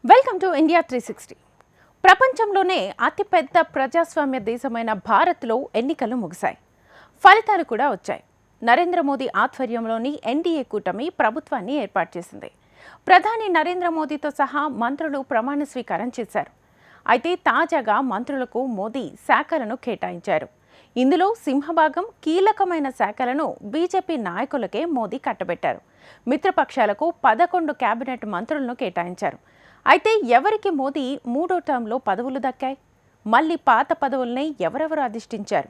Welcome to India 360. ప్రపంచంలోనే అతిపెద్ద ప్రజాస్వామ్య దేశమైన భారత్లో ఎన్నికలు ముగిశాయి. ఫలితాలు కూడా వచ్చాయి. నరేంద్ర మోదీ ఆధ్వర్యంలోని ఎన్డీఏ కూటమి ప్రభుత్వాన్ని ఏర్పాటు చేసింది. ప్రధాని నరేంద్ర మోదీతో సహా మంత్రులు ప్రమాణ స్వీకారం చేశారు. అయితే తాజాగా మంత్రులకు మోదీ శాఖలను కేటాయించారు. ఇందులో సింహభాగం కీలకమైన శాఖలను బీజేపీ నాయకులకే మోదీ కట్టబెట్టారు. మిత్రపక్షాలకు 11 కేబినెట్ మంత్రులను కేటాయించారు. అయితే ఎవరికి మోదీ మూడో టర్మ్లో పదవులు దక్కాయి? మళ్ళీ పాత పదవుల్ని ఎవరెవరు అధిష్ఠించారు?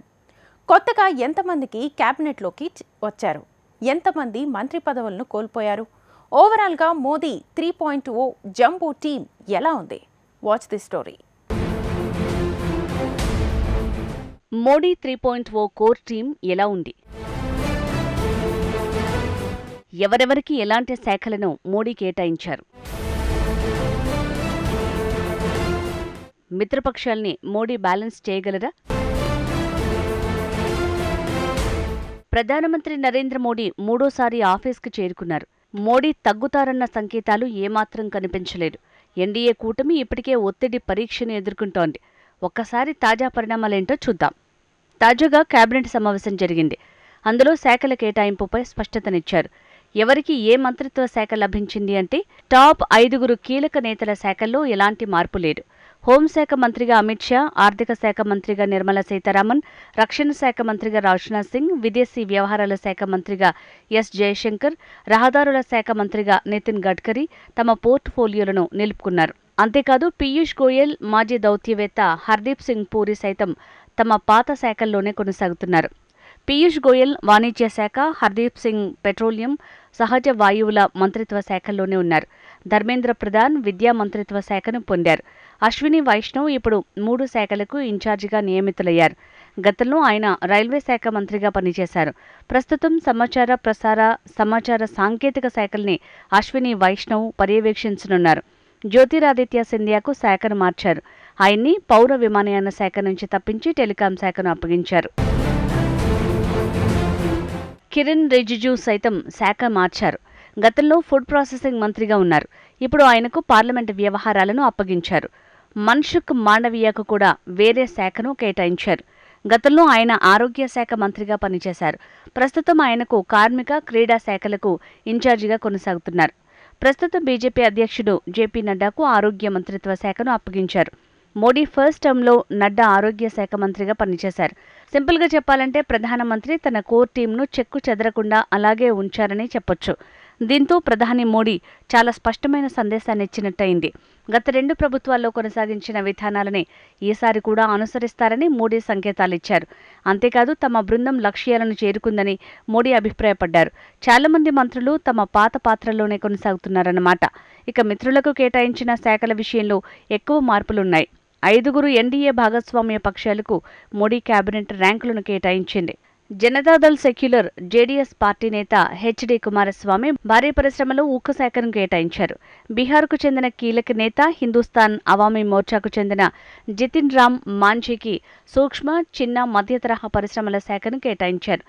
కొత్తగా ఎంతమందికి క్యాబినెట్లోకి వచ్చారు? ఎంతమంది మంత్రి పదవులను కోల్పోయారు? ఓవరాల్గా మోదీ 3.0 జంబో టీం ఎలా ఉంది? Watch the story. Modi 3.0 core team ఎలా ఉంది? ఎవరెవరికి ఎలాంటి శాఖలను మోడీ కేటాయించారు? మిత్రపక్షాల్ని మోడీ బ్యాలెన్స్ చేయగలరా? ప్రధానమంత్రి నరేంద్ర మోడీ మూడోసారి ఆఫీస్కు చేరుకున్నారు. మోడీ తగ్గుతారన్న సంకేతాలు ఏమాత్రం కనిపించలేదు. ఎన్డీఏ కూటమి ఇప్పటికే ఒత్తిడి పరీక్షను ఎదుర్కొంటోంది. ఒక్కసారి తాజా పరిణామాలేంటో చూద్దాం. తాజాగా కేబినెట్ సమావేశం జరిగింది. అందులో శాఖల కేటాయింపుపై స్పష్టతనిచ్చారు. ఎవరికి ఏ మంత్రిత్వ శాఖ లభించింది అంటే టాప్ 5 కీలక నేతల శాఖల్లో ఎలాంటి మార్పు లేదు. హోంశాఖ మంత్రిగా అమిత్ షా, ఆర్థిక శాఖ మంత్రిగా నిర్మలా సీతారామన్, రక్షణ శాఖ మంత్రిగా రాజ్నాథ్ సింగ్, విదేశీ వ్యవహారాల శాఖ మంత్రిగా ఎస్ జయశంకర్, రహదారుల శాఖ మంత్రిగా నితిన్ గడ్కరీ తమ పోర్ట్ఫోలియోలను నిలుపుకున్నారు. అంతేకాదు పీయూష్ గోయల్, మాజీ దౌత్యవేత్త హర్దీప్ సింగ్ పూరి సైతం తమ పాత శాఖల్లోనే కొనసాగుతున్నారు. పీయూష్ గోయల్ వాణిజ్య శాఖ, హర్దీప్ సింగ్ పెట్రోలియం, సహజ వాయువుల మంత్రిత్వ శాఖల్లోనే ఉన్నారు. ధర్మేంద్ర ప్రధాన్ విద్యా మంత్రిత్వ శాఖను పొందారు. అశ్విని వైష్ణవ్ ఇప్పుడు 3 శాఖలకు ఇన్ఛార్జిగా నియమితులయ్యారు. గతంలో ఆయన రైల్వే శాఖ మంత్రిగా పనిచేశారు. ప్రస్తుతం సమాచార సాంకేతిక శాఖల్ని అశ్విని వైష్ణవ్ పర్యవేక్షించనున్నారు. జ్యోతిరాదిత్య సింధియాకు శాఖను మార్చారు. ఆయన్ని పౌర విమానయాన శాఖ నుంచి తప్పించి టెలికాం శాఖను అప్పగించారు. కిరణ్ రిజిజు సైతం శాఖ మార్చారు. గతంలో ఫుడ్ ప్రాసెసింగ్ మంత్రిగా ఉన్నారు. ఇప్పుడు ఆయనకు పార్లమెంటు వ్యవహారాలను అప్పగించారు. మన్సుఖ్ మాండవీయకు కూడా వేరే శాఖను కేటాయించారు. గతంలో ఆయన ఆరోగ్య శాఖ మంత్రిగా పనిచేశారు. ప్రస్తుతం ఆయనకు కార్మిక, క్రీడా శాఖలకు ఇన్ఛార్జిగా కొనసాగుతున్నారు. ప్రస్తుతం బీజేపీ అధ్యక్షుడు జేపీ నడ్డాకు ఆరోగ్య మంత్రిత్వ శాఖను అప్పగించారు. మోడీ ఫస్ట్ టర్మ్లో నడ్డా ఆరోగ్య శాఖ మంత్రిగా పనిచేశారు. సింపుల్గా చెప్పాలంటే ప్రధానమంత్రి తన కోర్ టీంను చెక్కు చెదరకుండా అలాగే ఉంచారని చెప్పొచ్చు. దీంతో ప్రధాని మోడీ చాలా స్పష్టమైన సందేశాన్ని ఇచ్చినట్టయింది. గత 2 ప్రభుత్వాల్లో కొనసాగించిన విధానాలనే ఈసారి కూడా అనుసరిస్తారని మోడీ సంకేతాలిచ్చారు. అంతేకాదు తమ బృందం లక్ష్యాలను చేరుకుందని మోడీ అభిప్రాయపడ్డారు. చాలా మంది మంత్రులు తమ పాత పాత్రల్లోనే కొనసాగుతున్నారన్నమాట. ఇక మిత్రులకు కేటాయించిన శాఖల విషయంలో ఎక్కువ మార్పులున్నాయి. 5 ఎన్డీఏ భాగస్వామ్య పక్షాలకు మోడీ కేబినెట్ ర్యాంకులను కేటాయించింది. జనతాదళ్ సెక్యులర్ జేడీఎస్ పార్టీ నేత హెచ్డి కుమారస్వామి భారీ పరిశ్రమలో ఉక్కు శాఖను కేటాయించారు. బీహార్కు చెందిన కీలక నేత హిందూస్థాన్ అవామీ మోర్చాకు చెందిన జితిన్ రామ్ మాంఝీకి సూక్ష్మ, చిన్న, మధ్య తరహా పరిశ్రమల శాఖను కేటాయించారు.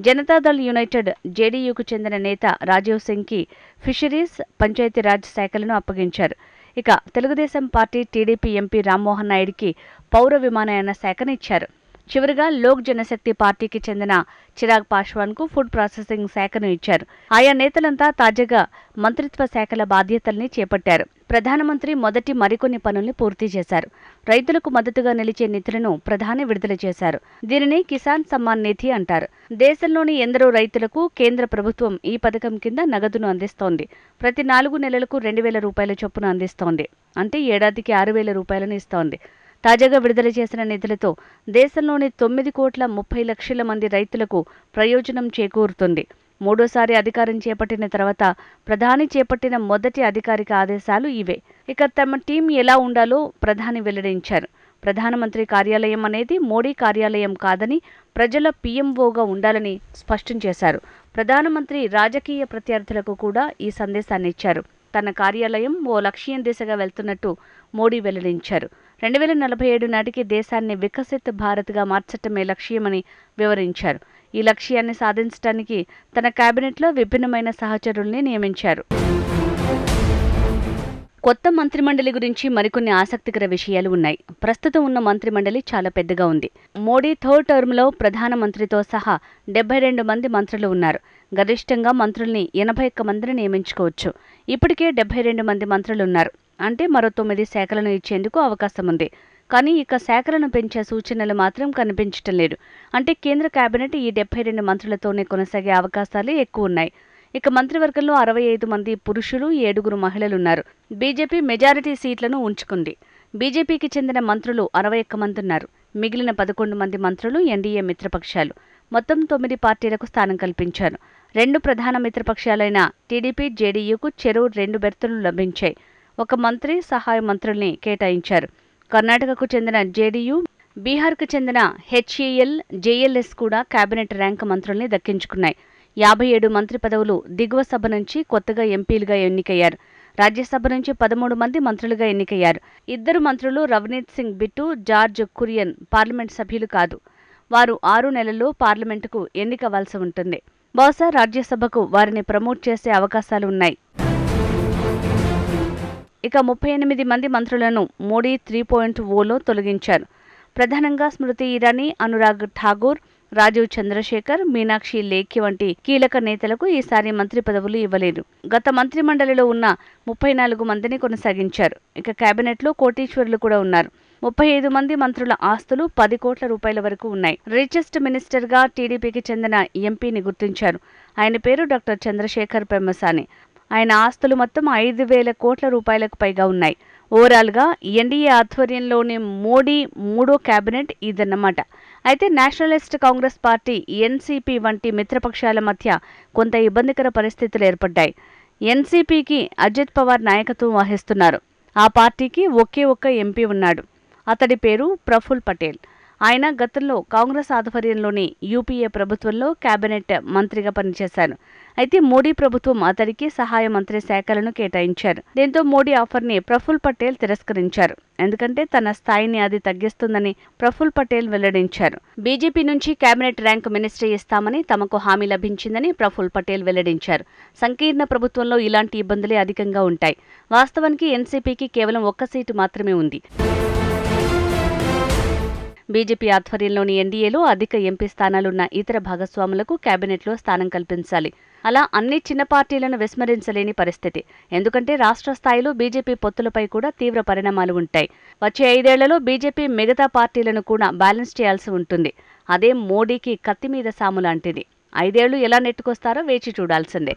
జనతాదళ్ యునైటెడ్ జేడీయూకు చెందిన నేత రాజీవ్ సింగ్కి ఫిషరీస్, పంచాయతీరాజ్ శాఖలను అప్పగించారు. ఇక Telugu Desam party TDP MP Rammohan నాయుడికి పౌర విమానయాన శాఖను ఇచ్చారు. చివరిగా లోక్ జనశక్తి పార్టీకి చెందిన చిరాగ్ పాశ్వాన్కు ఫుడ్ ప్రాసెసింగ్ శాఖను ఇచ్చారు. ఆయా నేతలంతా తాజాగా మంత్రిత్వ శాఖల బాధ్యతల్ని చేపట్టారు. ప్రధానమంత్రి మొదటి మరికొన్ని పనుల్ని పూర్తి చేశారు. రైతులకు మద్దతుగా నిలిచే నిధులను ప్రధాని విడుదల చేశారు. దీనిని కిసాన్ సమ్మాన్ నిధి అంటారు. దేశంలోని ఎందరో రైతులకు కేంద్ర ప్రభుత్వం ఈ పథకం కింద నగదును అందిస్తోంది. ప్రతి 4 నెలలకు 2,000 రూపాయల చొప్పున అందిస్తోంది. అంటే ఏడాదికి 6,000 రూపాయలను ఇస్తోంది. తాజాగా విడుదల చేసిన నిధులతో దేశంలోని 9,30,00,000 మంది రైతులకు ప్రయోజనం చేకూరుతుంది. మూడోసారి అధికారం చేపట్టిన తర్వాత ప్రధాని చేపట్టిన మొదటి అధికారిక ఆదేశాలు ఇవే. ఇక తమ టీం ఎలా ఉండాలో ప్రధాని వెల్లడించారు. ప్రధానమంత్రి కార్యాలయం అనేది మోడీ కార్యాలయం కాదని, ప్రజల పీఎంఓగా ఉండాలని స్పష్టం చేశారు. ప్రధానమంత్రి రాజకీయ ప్రత్యర్థులకు కూడా ఈ సందేశాన్ని ఇచ్చారు. తన కార్యాలయం ఓ లక్ష్యం దిశగా వెళ్తున్నట్టు మోడీ వెల్లడించారు. 2047 నాటికి దేశాన్ని వికసిత్ భారత్గా మార్చటమే లక్ష్యమని వివరించారు. ఈ లక్ష్యాన్ని సాధించడానికి తన కేబినెట్లో విభిన్నమైన సహచరుల్ని నియమించారు. కొత్త మంత్రిమండలి గురించి మరికొన్ని ఆసక్తికర విషయాలు ఉన్నాయి. ప్రస్తుతం ఉన్న మంత్రిమండలి చాలా పెద్దగా ఉంది. మోడీ థర్డ్ టర్మ్లో ప్రధానమంత్రితో సహా 72 మంది మంత్రులు ఉన్నారు. గరిష్టంగా మంత్రుల్ని 81 మందిని నియమించుకోవచ్చు. ఇప్పటికే 72 మంది మంత్రులు ఉన్నారు. అంటే మరో 9 శాఖలను ఇచ్చేందుకు అవకాశం ఉంది. కానీ ఇక శాఖలను పెంచే సూచనలు మాత్రం కనిపించటం లేదు. అంటే కేంద్ర కేబినెట్ ఈ 72 మంత్రులతోనే కొనసాగే అవకాశాలే ఎక్కువ ఉన్నాయి. ఇక మంత్రివర్గంలో 65 మంది పురుషులు, 7 మహిళలున్నారు. బీజేపీ మెజారిటీ సీట్లను ఉంచుకుంది. బీజేపీకి చెందిన మంత్రులు 61 మంది ఉన్నారు. మిగిలిన 11 మంది మంత్రులు ఎన్డీఏ మిత్రపక్షాలు. మొత్తం 9 పార్టీలకు స్థానం కల్పించారు. 2 ప్రధాన మిత్రపక్షాలైన టీడీపీ, జేడీయూకు చెరో 2 బెర్తులు లభించాయి. ఒక మంత్రి, సహాయ మంత్రుల్ని కేటాయించారు. కర్ణాటకకు చెందిన జేడీయూ, బీహార్కు చెందిన హెచ్ఏఎల్, జేఎల్ఎస్ కూడా కేబినెట్ ర్యాంక్ మంత్రుల్ని దక్కించుకున్నాయి. 57 మంత్రి పదవులు దిగువ సభ నుంచి కొత్తగా ఎంపీలుగా ఎన్నికయ్యారు. రాజ్యసభ నుంచి 13 మంది మంత్రులుగా ఎన్నికయ్యారు. 2 మంత్రులు రవనీత్ సింగ్ బిట్టు, జార్జ్ కురియన్ పార్లమెంట్ సభ్యులు కాదు. వారు 6 నెలల్లో పార్లమెంటుకు ఎన్నికవ్వాల్సి ఉంటుంది. బహుశా రాజ్యసభకు వారిని ప్రమోట్ చేసే అవకాశాలు ఉన్నాయి. ఇక 38 మంది మంత్రులను మోడీ 3.0లో తొలగించారు. ప్రధానంగా స్మృతి ఇరానీ, అనురాగ్ ఠాగూర్, రాజీవ్ చంద్రశేఖర్, మీనాక్షి లేఖి వంటి కీలక నేతలకు ఈసారి మంత్రి పదవులు ఇవ్వలేదు. గత మంత్రిమండలిలో ఉన్న 34 మందిని కొనసాగించారు. ఇక కేబినెట్లో కోటీశ్వరులు కూడా ఉన్నారు. 35 మంది మంత్రుల ఆస్తులు 10 కోట్ల రూపాయల వరకు ఉన్నాయి. రిచెస్ట్ మినిస్టర్గా టీడీపీకి చెందిన ఎంపీని గుర్తించారు. ఆయన పేరు డాక్టర్ చంద్రశేఖర్ పెమ్మసాని. ఆయన ఆస్తులు మొత్తం 5,000 కోట్ల రూపాయలకు పైగా ఉన్నాయి. ఓవరాల్గా ఎన్డీఏ ఆధ్వర్యంలోని మోడీ 3వ కేబినెట్ ఇదన్నమాట. అయితే నేషనలిస్ట్ కాంగ్రెస్ పార్టీ, ఎన్సీపీ వంటి మిత్రపక్షాల మధ్య కొంత ఇబ్బందికర పరిస్థితులు ఏర్పడ్డాయి. ఎన్సీపీకి అజిత్ పవార్ నాయకత్వం వహిస్తున్నారు. ఆ పార్టీకి ఒకే ఒక్క ఎంపీ ఉన్నాడు. అతడి పేరు ప్రఫుల్ పటేల్. ఆయన గతంలో కాంగ్రెస్ ఆధ్వర్యంలోని యూపీఏ ప్రభుత్వంలో కేబినెట్ మంత్రిగా పనిచేశారు. అయితే మోడీ ప్రభుత్వం అతడికి సహాయ మంత్రి శాఖలను కేటాయించారు. దీంతో మోడీ ఆఫర్ని ప్రఫుల్ పటేల్ తిరస్కరించారు. ఎందుకంటే తన స్థాయిని అది తగ్గిస్తుందని ప్రఫుల్ పటేల్ వెల్లడించారు. బీజేపీ నుంచి కేబినెట్ ర్యాంక్ మినిస్ట్రీ ఇస్తామని తమకు హామీ లభించిందని ప్రఫుల్ పటేల్ వెల్లడించారు. సంకీర్ణ ప్రభుత్వంలో ఇలాంటి ఇబ్బందులే అధికంగా ఉంటాయి. వాస్తవానికి ఎన్సీపీకి కేవలం 1 సీటు మాత్రమే ఉంది. బీజేపీ ఆధ్వర్యంలోని ఎన్డీఏలో అధిక ఎంపీ స్థానాలున్న ఇతర భాగస్వాములకు కేబినెట్లో స్థానం కల్పించాలి. అలా అన్ని చిన్న పార్టీలను విస్మరించలేని పరిస్థితి. ఎందుకంటే రాష్ట్ర స్థాయిలో బీజేపీ పొత్తులపై కూడా తీవ్ర పరిణామాలు ఉంటాయి. వచ్చే 5 ఏళ్లలో బీజేపీ మిగతా పార్టీలను కూడా బ్యాలెన్స్ చేయాల్సి ఉంటుంది. అదే మోడీకి కత్తి మీద సాము లాంటిది. 5 ఏళ్లు ఎలా నెట్టుకొస్తారో వేచి చూడాల్సిందే.